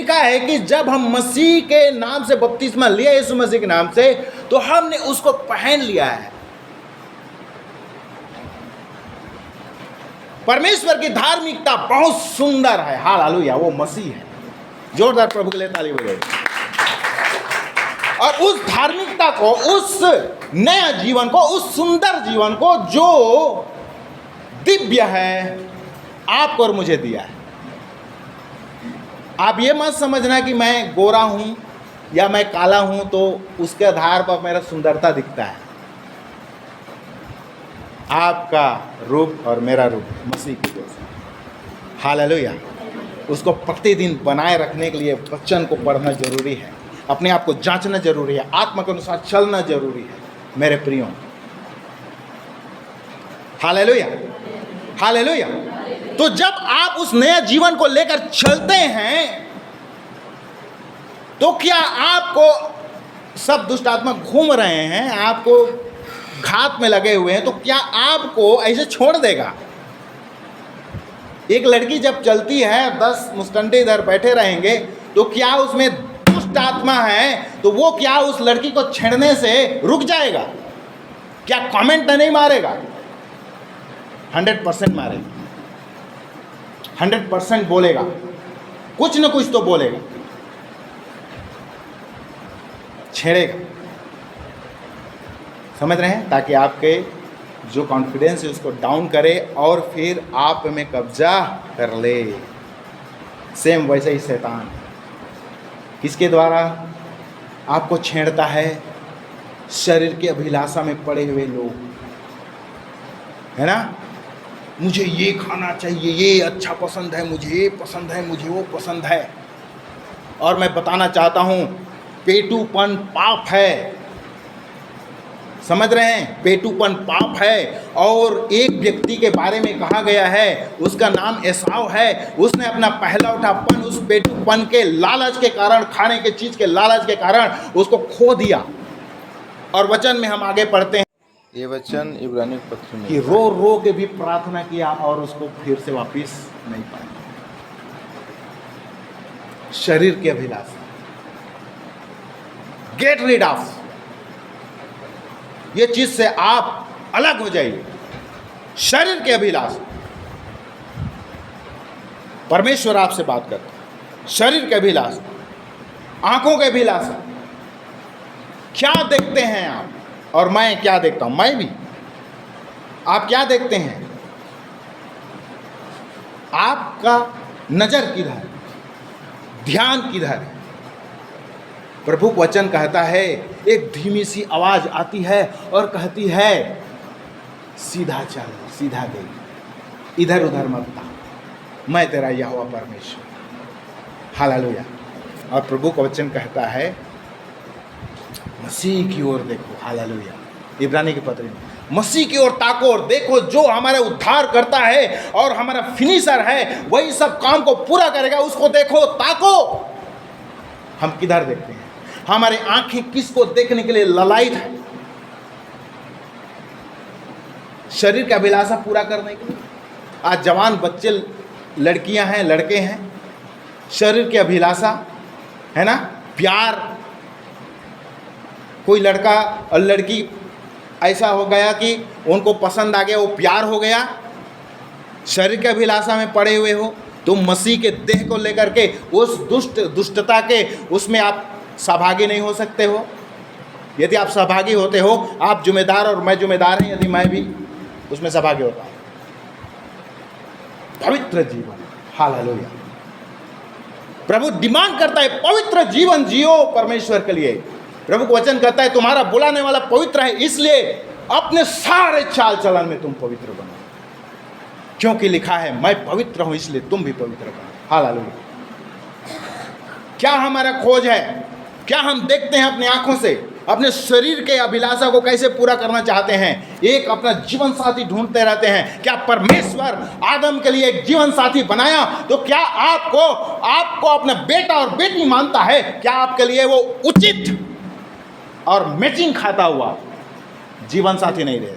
लिखा है कि जब हम मसीह के नाम से बपतिस्मा लिया, यीशु मसीह के नाम से, तो हमने उसको पहन लिया है। परमेश्वर की धार्मिकता बहुत सुंदर है, हालेलुया, वो मसीह है। जोरदार प्रभु के लिए ताली बजाइए। और उस धार्मिकता को, उस नया जीवन को, उस सुंदर जीवन को जो दिव्य है, आपको और मुझे दिया है। आप ये मत समझना कि मैं गोरा हूं या मैं काला हूं तो उसके आधार पर मेरा सुंदरता दिखता है। आपका रूप और मेरा रूप मसीह की जैसा, हालेलुया। उसको प्रतिदिन बनाए रखने के लिए वचन को पढ़ना जरूरी है, अपने आप को जांचना जरूरी है, आत्मा के अनुसार चलना जरूरी है मेरे प्रियो, हालेलुया, हालेलुया। तो जब आप उस नया जीवन को लेकर चलते हैं तो क्या आपको सब दुष्ट आत्मा घूम रहे हैं, आपको घात में लगे हुए हैं, तो क्या आपको ऐसे छोड़ देगा? एक लड़की जब चलती है, 10 मुस्टंडे इधर बैठे रहेंगे, तो क्या उसमें दुष्ट आत्मा है तो वो क्या उस लड़की को छेड़ने से रुक जाएगा? क्या कमेंट नहीं मारेगा? 100% मारेगा, 100% बोलेगा, कुछ न कुछ तो बोलेगा, छेड़ेगा। समझ रहे हैं? ताकि आपके जो कॉन्फिडेंस है उसको डाउन करे और फिर आप में कब्जा कर ले। सेम वैसे ही शैतान किसके द्वारा आपको छेड़ता है? शरीर की अभिलाषा में पड़े हुए लोग, है ना? मुझे ये खाना चाहिए, ये अच्छा पसंद है, मुझे ये पसंद है, मुझे वो पसंद है। और मैं बताना चाहता हूँ, पेटूपन पाप है। समझ रहे हैं? पेटूपन पाप है। और एक व्यक्ति के बारे में कहा गया है, उसका नाम एसाव है। उसने अपना पहला उठापन उस पेटूपन के लालच के कारण, खाने के चीज़ के लालच के कारण उसको खो दिया। और वचन में हम आगे पढ़ते हैं, ये वचन इब्रानियों के पत्र में कि रो रो के भी प्रार्थना किया और उसको फिर से वापस नहीं पाया। शरीर की अभिलाषा, गेट रीड ऑफ, ये चीज से आप अलग हो जाइए। शरीर की अभिलाषा, परमेश्वर आपसे बात करता है। शरीर की अभिलाषा, आंखों की अभिलाषा, क्या देखते हैं आप और मैं क्या देखता हूं? मैं भी, आप क्या देखते हैं? आपका नजर किधर है? ध्यान किधर है? प्रभु वचन कहता है, एक धीमी सी आवाज आती है और कहती है, सीधा चल, सीधा गई, इधर उधर मत जा, मैं तेरा यहोवा परमेश्वर, हालेलुया। और प्रभु का वचन कहता है, मसीह की ओर देखो, हालेलुया। इब्रानी के पत्र में, मसीह की ओर ताको और देखो, जो हमारा उद्धार करता है और हमारा फिनिशर है, वही सब काम को पूरा करेगा। उसको देखो, ताको। हम किधर देखते हैं? हमारे आंखें किसको देखने के लिए ललायित है? शरीर की अभिलाषा पूरा करने के लिए। आज जवान बच्चे, लड़कियां हैं, लड़के हैं, शरीर की अभिलाषा, है ना, प्यार। कोई लड़का और लड़की ऐसा हो गया कि उनको पसंद आ गया, वो प्यार हो गया, शरीर की अभिलाषा में पड़े हुए हो। तुम मसीह के देह को लेकर के उस दुष्टता के उसमें आप सहभागी नहीं हो सकते हो। यदि आप सहभागी होते हो, आप जिम्मेदार और मैं जिम्मेदार हैं, यदि मैं भी उसमें सहभागी होता हूं। पवित्र जीवन, हालेलुया। प्रभु डिमांड करता है, पवित्र जीवन जियो परमेश्वर के लिए। प्रभु को वचन कहता है, तुम्हारा बुलाने वाला पवित्र है, इसलिए अपने सारे चाल चलन में तुम पवित्र बनो, क्योंकि लिखा है, मैं पवित्र हूं इसलिए तुम भी पवित्र बनो, हालेलुया। क्या हमारा खोज है? क्या हम देखते हैं अपनी आंखों से? अपने शरीर के अभिलाषा को कैसे पूरा करना चाहते हैं? एक अपना जीवन साथी ढूंढते रहते हैं। क्या परमेश्वर आदम के लिए एक जीवन साथी बनाया तो क्या आपको अपना बेटा और बेटी मानता है? क्या आपके लिए वो उचित और मैचिंग खाता हुआ जीवन साथी नहीं रहे?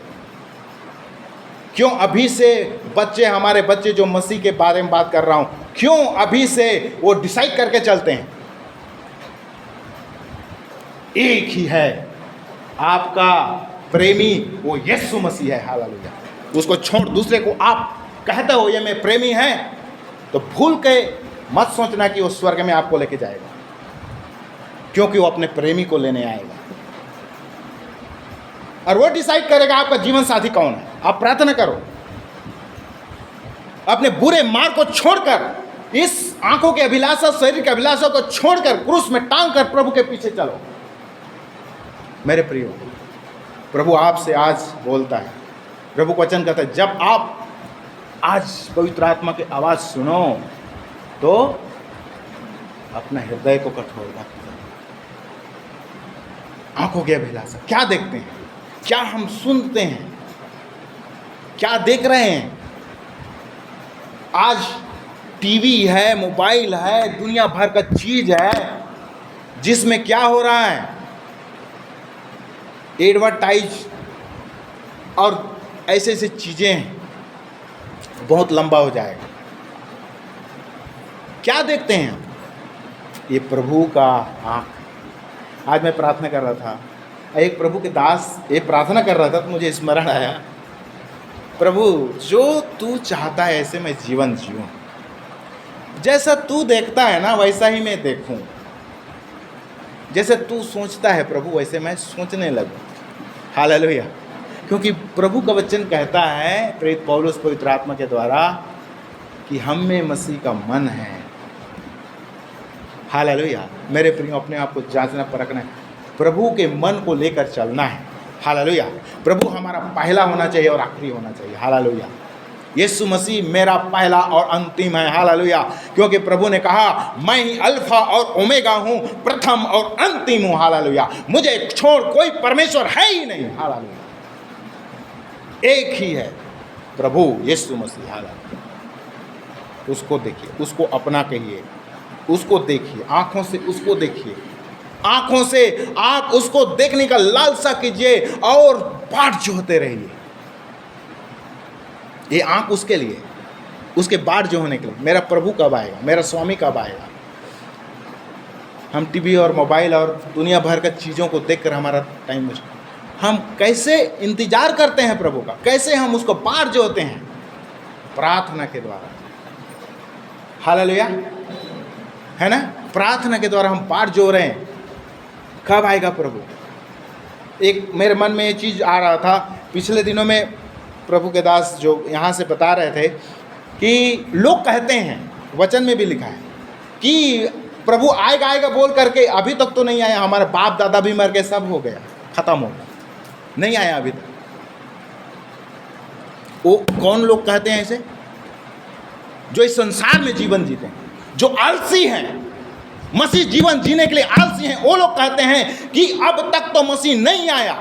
क्यों अभी से बच्चे, हमारे बच्चे जो मसीह के बारे में बात कर रहा हूँ, क्यों अभी से वो डिसाइड करके चलते हैं? एक ही है, आपका प्रेमी वो यीशु मसीह है। हालेलुया। उसको छोड़ दूसरे को आप कहते हो ये मैं प्रेमी है, तो भूल के मत सोचना कि वो स्वर्ग में आपको लेके जाएगा, क्योंकि वो अपने प्रेमी को लेने आएगा और वो डिसाइड करेगा आपका जीवन साथी कौन है। आप प्रार्थना करो, अपने बुरे मार्ग को छोड़कर, इस आंखों के अभिलाषा, शरीर के अभिलाषा को छोड़कर क्रूस में टांग कर प्रभु के पीछे चलो। मेरे प्रियो, प्रभु आपसे आज बोलता है। प्रभु का वचन कहता है, जब आप आज पवित्र आत्मा की आवाज सुनो तो अपना हृदय को कठोर मत करो। आंखों की अभिलाषा, क्या देखते हैं, क्या हम सुनते हैं, क्या देख रहे हैं? आज टीवी है, मोबाइल है, दुनिया भर का चीज है जिसमें क्या हो रहा है, एडवर्टाइज और ऐसे ऐसे चीजें हैं। बहुत लंबा हो जाएगा। क्या देखते हैं? ये प्रभु का आँख। आज मैं प्रार्थना कर रहा था, एक प्रभु के दास ये प्रार्थना कर रहा था तो मुझे स्मरण आया, प्रभु जो तू चाहता है ऐसे मैं जीवन जीऊँ, जैसा तू देखता है ना वैसा ही मैं देखूं, जैसे तू सोचता है प्रभु वैसे मैं सोचने लगूं। हालेलुया। क्योंकि प्रभु का वचन कहता है, प्रेरित पौलुस पवित्र आत्मा के द्वारा, कि हम में मसीह का मन है। हालेलुया। मेरे प्रियो, अपने आप को जांचना परखना है, प्रभु के मन को लेकर चलना है। हालेलुया। प्रभु हमारा पहला होना चाहिए और आखिरी होना चाहिए। हालेलुया। यीशु मसीह मेरा पहला और अंतिम है। हालेलुया। क्योंकि प्रभु ने कहा, मैं ही अल्फा और ओमेगा हूँ, प्रथम और अंतिम हूँ। हालेलुया। मुझे छोड़ कोई परमेश्वर है ही नहीं। हालेलुया। एक ही है प्रभु यीशु मसीह। हालेलुया। उसको देखिए, उसको अपना कहिए, उसको देखिए, आंखों से उसको देखिए, आंखों से आप उसको देखने का लालसा कीजिए और बाट जोहते रहिए। ये आंख उसके लिए, उसके बाट जो होने के लिए, मेरा प्रभु कब आएगा, मेरा स्वामी कब आएगा। हम टीवी और मोबाइल और दुनिया भर का चीज़ों को देखकर हमारा टाइम वेस्ट, हम कैसे इंतजार करते हैं प्रभु का, कैसे हम उसको बाट जोहते हैं? प्रार्थना के द्वारा। हालेलुया, है ना? प्रार्थना के द्वारा हम बाट जो रहे हैं। कब आएगा प्रभु? एक मेरे मन में ये चीज़ आ रहा था, पिछले दिनों में प्रभु के दास जो यहाँ से बता रहे थे कि लोग कहते हैं, वचन में भी लिखा है कि प्रभु आएगा आएगा बोल करके अभी तक तो नहीं आया। हमारे बाप दादा भी मर गए, सब हो गया, खत्म हो गया, नहीं आया अभी तक। वो कौन लोग कहते हैं ऐसे? जो इस संसार में जीवन जीते हैं, जो आलसी हैं, मसीह जीवन जीने के लिए आलसी हैं। वो लोग कहते हैं कि अब तक तो मसीह नहीं आया,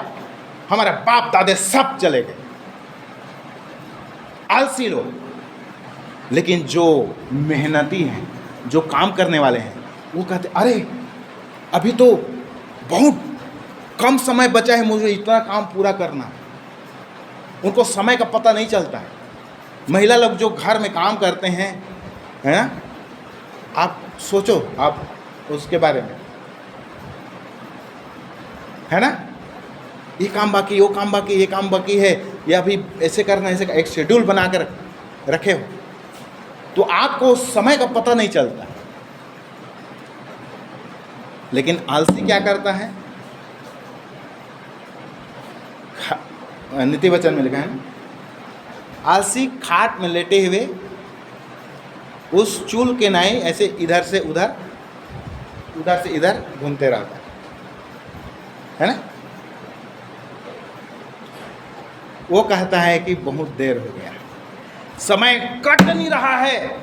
हमारे बाप दादे सब चले गए। आलसी लोग। लेकिन जो मेहनती हैं, जो काम करने वाले हैं, वो कहते अरे अभी तो बहुत कम समय बचा है, मुझे इतना काम पूरा करना है। उनको समय का पता नहीं चलता है। महिला लोग जो घर में काम करते हैं, है ना, आप सोचो आप उसके बारे में, है ना, ये काम बाकी, वो काम बाकी, ये काम बाकी है, या अभी ऐसे करना, ऐसे एक शेड्यूल बनाकर रखे हो, तो आपको समय का पता नहीं चलता। लेकिन आलसी क्या करता है? नीति वचन में लिखा है ना, आलसी खाट में लेटे हुए उस चूल के नाई ऐसे इधर से उधर, उधर से इधर घूमते रहता है ना। वो कहता है कि बहुत देर हो गया, समय कट नहीं रहा है,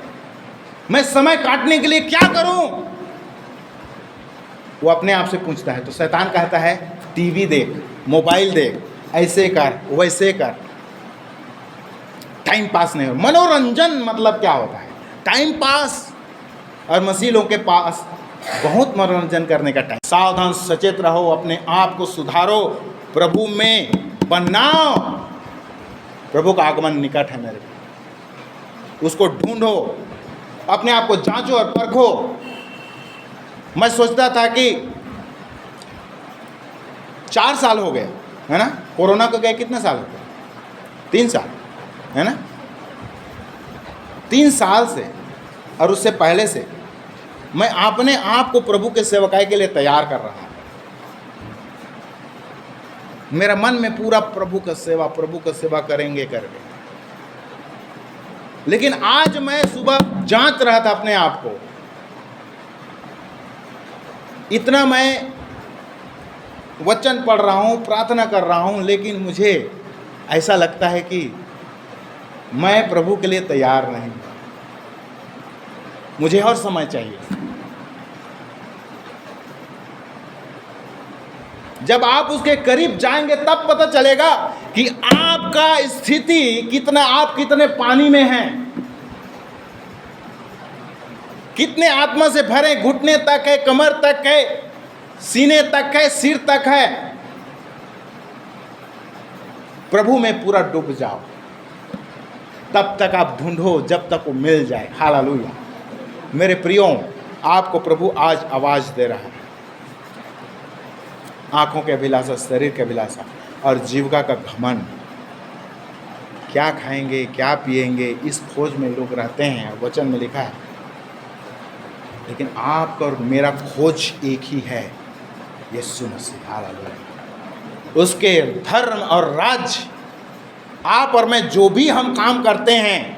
मैं समय काटने के लिए क्या करूं? वो अपने आप से पूछता है। तो शैतान कहता है टीवी देख, मोबाइल देख, ऐसे कर, वैसे कर, टाइम पास नहीं हो। मनोरंजन मतलब क्या होता है? Time pass. और मसीह लोगों के पास बहुत मनोरंजन करने का टाइम। सावधान, सचेत रहो, अपने आप को सुधारो, प्रभु में बनाओ। प्रभु का आगमन निकट है मेरे, उसको ढूंढो अपने आप को जांचो और परखो। मैं सोचता था कि 4 साल हो गए, है ना, कोरोना को गए कितने साल हो गए? 3 साल, है ना, 3 साल से और उससे पहले से मैं अपने आप को प्रभु के सेवकाई के लिए तैयार कर रहा हूं। मेरा मन में पूरा प्रभु का सेवा करेंगे करके। लेकिन आज मैं सुबह जांच रहा था अपने आप को, इतना मैं वचन पढ़ रहा हूं, प्रार्थना कर रहा हूं, लेकिन मुझे ऐसा लगता है कि मैं प्रभु के लिए तैयार नहीं, मुझे और समय चाहिए। जब आप उसके करीब जाएंगे तब पता चलेगा कि आपका स्थिति कितना, आप कितने पानी में हैं, कितने आत्मा से भरे, घुटने तक है, कमर तक है, सीने तक है, सिर तक है। प्रभु में पूरा डूब जाओ, तब तक आप ढूंढो जब तक वो मिल जाए। हालेलुया। मेरे प्रियो, आपको प्रभु आज आवाज दे रहा है। आंखों के अभिलाषा, शरीर के अभिलाषा और जीविका का घमंड, क्या खाएंगे, क्या पिएंगे, इस खोज में लोग रहते हैं। वचन में लिखा है, लेकिन आपका और मेरा खोज एक ही है, यीशु मसीह। हालेलुया। उसके धर्म और राज्य, आप और मैं जो भी हम काम करते हैं,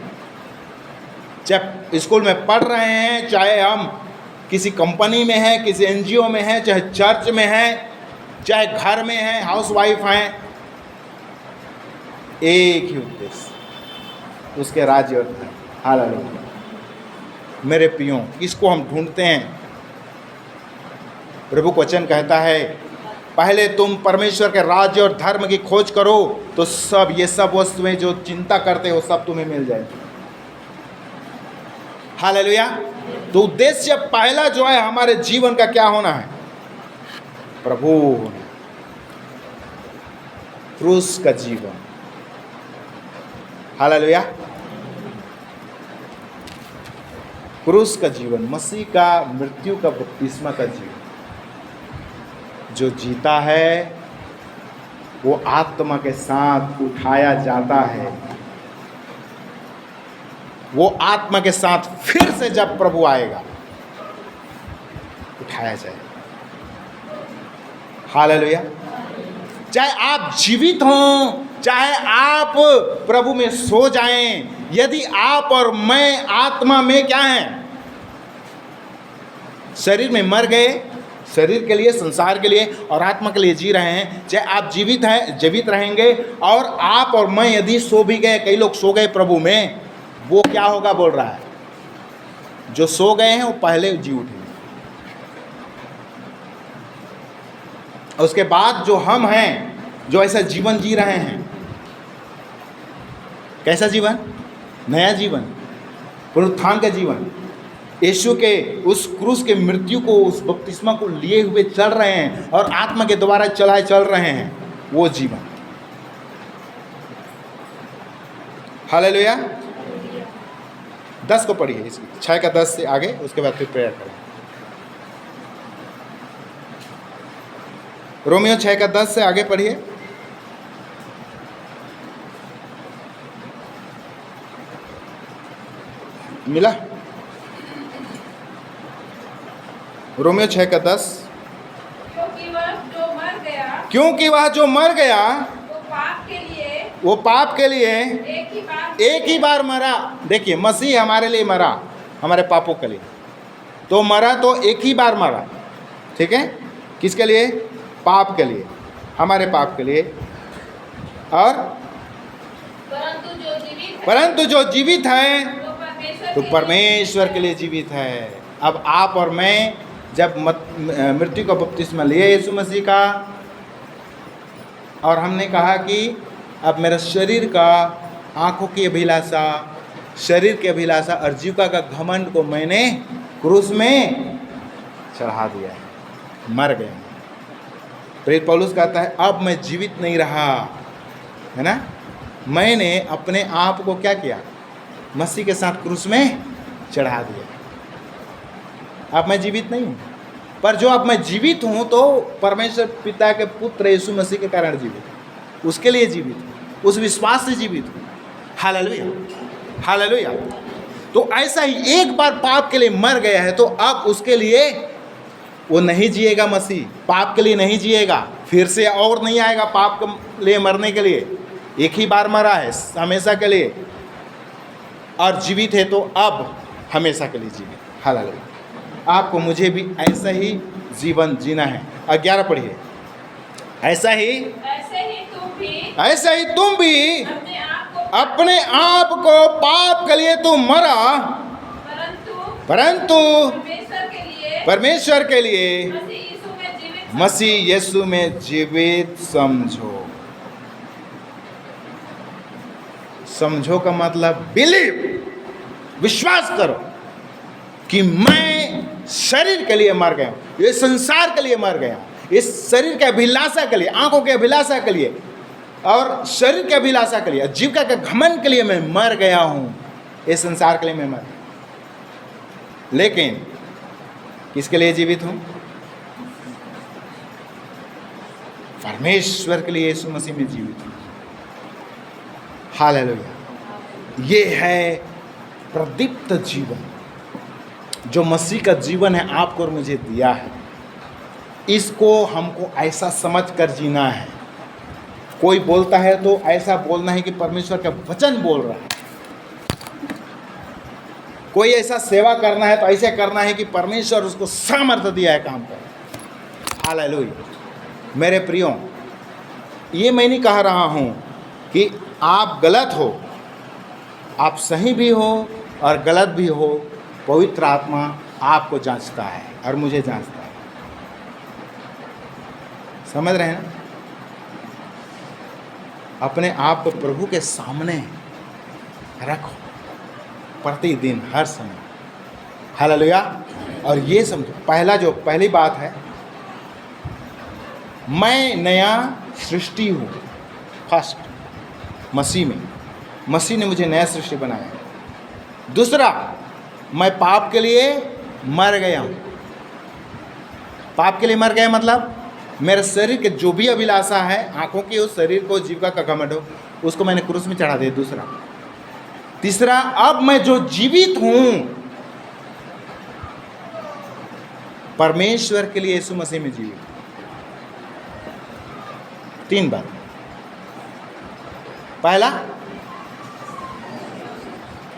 चाहे स्कूल में पढ़ रहे हैं, चाहे हम किसी कंपनी में हैं, किसी एनजीओ में हैं, चाहे चर्च में हैं, चाहे घर में हैं, हाउसवाइफ हैं, एक ही उद्देश्य, उसके राज्य और धर्म। हालेलुया। मेरे प्रियो, इसको हम ढूंढते हैं। प्रभु का वचन कहता है, पहले तुम परमेश्वर के राज्य और धर्म की खोज करो तो सब ये सब वस्तुएं जो चिंता करते हो सब तुम्हें मिल जाएगी। हालेलुया। तो उद्देश्य पहला जो है हमारे जीवन का क्या होना है? प्रभु होना, क्रूस का जीवन। हालेलुया। क्रूस का जीवन, मसीह का मृत्यु का बपतिस्मा का जीवन। जो जीता है वो आत्मा के साथ उठाया जाता है। वो आत्मा के साथ फिर से जब प्रभु आएगा उठाया जाएगा। हालेलुया। चाहे आप जीवित हों, चाहे आप प्रभु में सो जाएं, यदि आप और मैं आत्मा में क्या हैं, शरीर में मर गए, शरीर के लिए, संसार के लिए और आत्मा के लिए जी रहे हैं, चाहे आप जीवित हैं, जीवित रहेंगे। और आप और मैं यदि सो भी गए, कई लोग सो गए प्रभु में, वो क्या होगा बोल रहा है, जो सो गए हैं वो पहले जी उठेंगे। उसके बाद जो हम हैं, जो ऐसा जीवन जी रहे हैं, कैसा जीवन? नया जीवन, पुनरुत्थान का जीवन, यीशु के उस क्रूस के मृत्यु को, उस बपतिस्मा को लिए हुए चल रहे हैं और आत्मा के द्वारा चल रहे हैं, वो जीवन। हालेलुया। 10 को पढ़िए, इसकी 6 का 10 से आगे, उसके बाद फिर प्रेयर करें। रोमियो 6 का 10 से आगे पढ़िए। मिला? रोमियो 6 का 10। क्योंकि वह जो मर गया वो पाप के लिए एक ही बार मरा। देखिए, मसीह हमारे लिए मरा, हमारे पापों के लिए। तो मरा तो एक ही बार मरा, ठीक है? किसके लिए? पाप के लिए, हमारे पाप के लिए। और परंतु जो जीवित है तो परमेश्वर के लिए जीवित है। अब आप और मैं जब मृत्यु का बपतिस्मा लिए यीशु मसीह का, और हमने कहा कि अब मेरा शरीर का, आंखों की अभिलाषा, शरीर की अभिलाषा और जीविका का घमंड को मैंने क्रूस में चढ़ा दिया है, मर गया। प्रेरित पौलुस कहता है, अब मैं जीवित नहीं रहा, है ना, मैंने अपने आप को क्या किया? मसीह के साथ क्रूस में चढ़ा दिया। अब मैं जीवित नहीं हूँ, पर जो अब मैं जीवित हूँ तो परमेश्वर पिता के पुत्र यीशु मसीह के कारण जीवित हूँ, उसके लिए जीवित हूँ, उस विश्वास से जीवित हूँ। Hallelujah, hallelujah. तो ऐसा ही एक बार पाप के लिए मर गया है तो अब उसके लिए वो नहीं जिएगा, मसीह पाप के लिए नहीं जिएगा, फिर से और नहीं आएगा पाप के लिए मरने के लिए। एक ही बार मरा है हमेशा के लिए और जीवित है, तो अब हमेशा के लिए जीवित। हालेलुया। आपको मुझे भी ऐसा ही जीवन जीना है। 11 पढ़िए। ऐसा ही तुम भी अपने आप को पाप के लिए तो मरा, परंतु परमेश्वर के लिए मसीह यीशु में जीवित समझो। समझो का मतलब बिलीव, विश्वास करो कि मैं शरीर के लिए मर गया हूं, ये संसार के लिए मर गया हूं, इस शरीर के अभिलाषा के लिए, आंखों के अभिलाषा के लिए और शरीर के अभिलाषा के लिए, जीविका के घमंड के लिए मैं मर गया हूं, इस संसार के लिए मैं मर। लेकिन किसके लिए जीवित हूं? परमेश्वर के लिए यीशु मसीह में जीवित हूं। हालेलुया। ये है प्रदीप्त जीवन जो मसीह का जीवन है, आपको और मुझे दिया है। इसको हमको ऐसा समझ कर जीना है। कोई बोलता है तो ऐसा बोलना है कि परमेश्वर का वचन बोल रहा है। कोई ऐसा सेवा करना है तो ऐसे करना है कि परमेश्वर उसको सामर्थ्य दिया है काम कर। हालेलुया। मेरे प्रियो, ये मैं नहीं कह रहा हूँ कि आप गलत हो, आप सही भी हो और गलत भी हो। पवित्र आत्मा आपको जांचता है और मुझे जांचता है। समझ रहे हैं? अपने आप को प्रभु के सामने रखो प्रतिदिन, हर समय। हालेलुया। और ये समझो, पहली बात है, मैं नया सृष्टि हूँ। फर्स्ट मसीह में, मसीह ने मुझे नया सृष्टि बनाया। दूसरा, मैं पाप के लिए मर गया हूँ। पाप के लिए मर गया मतलब मेरे शरीर के जो भी अभिलाषा है, आंखों की, उस शरीर को, जीविका का घमंड हो, उसको मैंने क्रूस में चढ़ा दिया। दूसरा, तीसरा, अब मैं जो जीवित हूं परमेश्वर के लिए यीशु मसीह में जीवित। 3 बार। पहला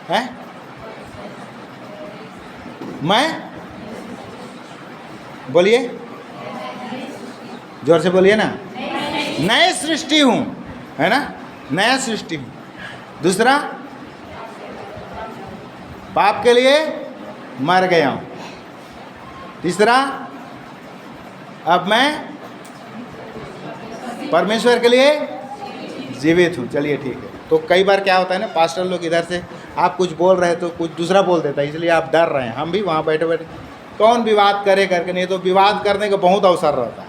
है मैं, बोलिए जोर से बोलिए ना, नए सृष्टि हूं, है ना, नया सृष्टि हूं। दूसरा, पाप के लिए मर गया हूं। तीसरा, अब मैं परमेश्वर के लिए जीवित हूँ। चलिए ठीक है। तो कई बार क्या होता है ना, पास्टर लोग इधर से आप कुछ बोल रहे हैं तो कुछ दूसरा बोल देता है, इसलिए आप डर रहे हैं। हम भी वहाँ बैठे बैठे कौन विवाद करे करके, नहीं तो विवाद करने का बहुत अवसर रहता है।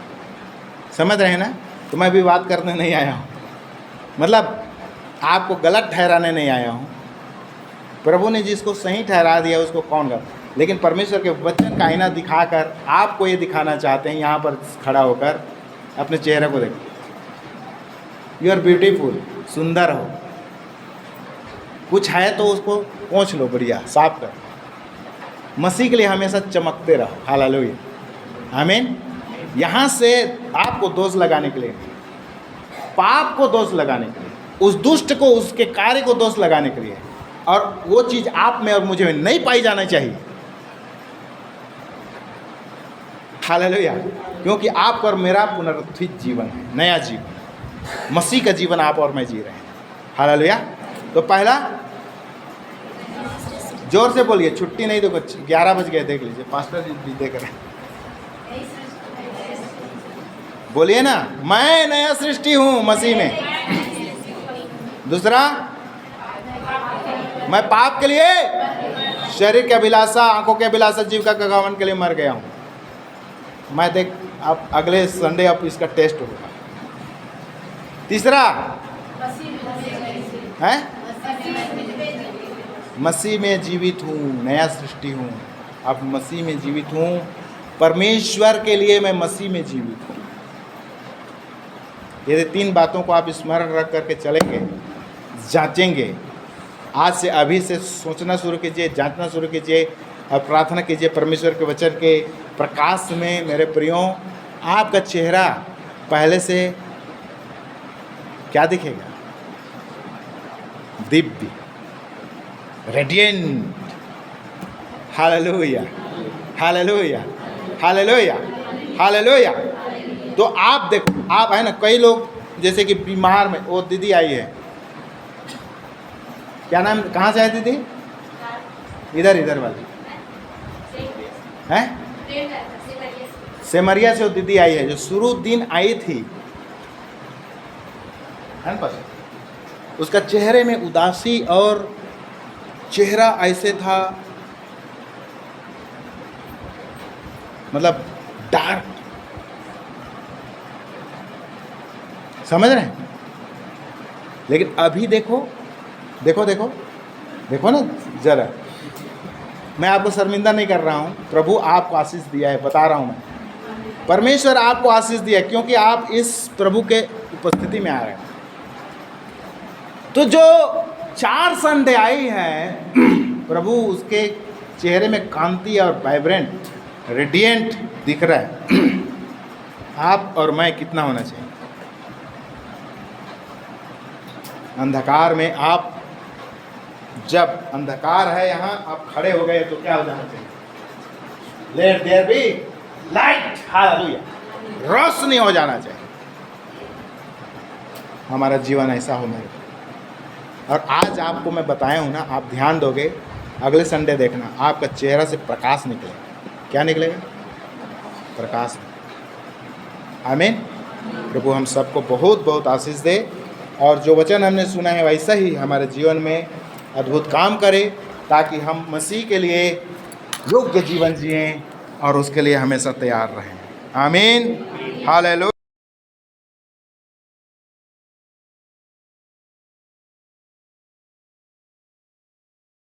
समझ रहे हैं ना? तो मैं विवाद करने नहीं आया हूँ, मतलब आपको गलत ठहराने नहीं आया हूँ। प्रभु ने जिसको सही ठहरा दिया उसको कौन कर, लेकिन परमेश्वर के वचन का आईना दिखाकर आपको ये दिखाना चाहते हैं, यहाँ पर खड़ा होकर अपने चेहरे को देखिए। यू आर ब्यूटीफुल, सुंदर हो। कुछ है तो उसको पोंछ लो, बढ़िया साफ कर। मसीह के लिए हमेशा चमकते रहो। हालेलुया, आमीन। यहाँ से आपको दोष लगाने के लिए, पाप को दोष लगाने के लिए, उस दुष्ट को, उसके कार्य को दोष लगाने के लिए, और वो चीज़ आप में और मुझे में नहीं पाई जाना चाहिए। हालेलुया। क्योंकि आप और मेरा पुनरुत्थित जीवन है, नया जीवन, मसीह का जीवन आप और मैं जी रहे हैं। हालेलुया। तो पहला, जोर से बोलिए, छुट्टी नहीं दो, 11 बज गए, देख लीजिए, पास्टर जी भी देख रहे हैं। बोलिए ना, मैं नया सृष्टि हूँ मसीह में। दूसरा, मैं पाप के लिए, शरीर के अभिलाषा, आंखों के अभिलाषा, जीविका का घमंड के लिए मर गया हूँ। मैं देख, अब अगले संडे अब इसका टेस्ट होगा। तीसरा है मसीह में जीवित हूँ, नया सृष्टि हूँ। अब मसीह में जीवित हूँ, परमेश्वर के लिए मैं मसीह में जीवित हूँ। ये 3 बातों को आप स्मरण रख करके चलेंगे, जांचेंगे। आज से अभी से सोचना शुरू कीजिए, जांचना शुरू कीजिए और प्रार्थना कीजिए परमेश्वर के वचन के प्रकाश में। मेरे प्रियो, आपका चेहरा पहले से क्या दिखेगा? Divya, radiant. Hallelujah, hallelujah, hallelujah, hallelujah. तो आप देखो, आप है ना, कई लोग जैसे कि बीमार में, वो दीदी आई है, क्या नाम, कहाँ से आई दीदी? इधर वाली हैं, सेमरिया से वो दीदी आई है, जो शुरू दिन आई थी, है ना? उसका चेहरे में उदासी और चेहरा ऐसे था, मतलब डार्क, समझ रहे हैं? लेकिन अभी देखो देखो देखो देखो ना जरा, मैं आपको शर्मिंदा नहीं कर रहा हूँ, प्रभु आपको आशीष दिया है, बता रहा हूँ मैं, परमेश्वर आपको आशीष दिया है, क्योंकि आप इस प्रभु के उपस्थिति में आ रहे हैं। तो जो 4 संडे आई है, प्रभु उसके चेहरे में कांति और वाइब्रेंट, रेडिएंट दिख रहा है। आप और मैं कितना होना चाहिए? अंधकार में आप, जब अंधकार है यहाँ, आप खड़े हो गए तो क्या हो जाना चाहिए? Let there be light, hallelujah, रोशनी हो जाना चाहिए। हमारा जीवन ऐसा हो मेरे। और आज आपको मैं बताया हूँ ना, आप ध्यान दोगे, अगले संडे देखना, आपका चेहरा से प्रकाश निकलेगा। क्या निकलेगा? प्रकाश। आमीन। प्रभु हम सबको बहुत बहुत आशीष दे, और जो वचन हमने सुना है वैसा ही हमारे जीवन में अद्भुत काम करे, ताकि हम मसीह के लिए योग्य जीवन जिएं और उसके लिए हमेशा तैयार रहें। आमीन, हालेलुया।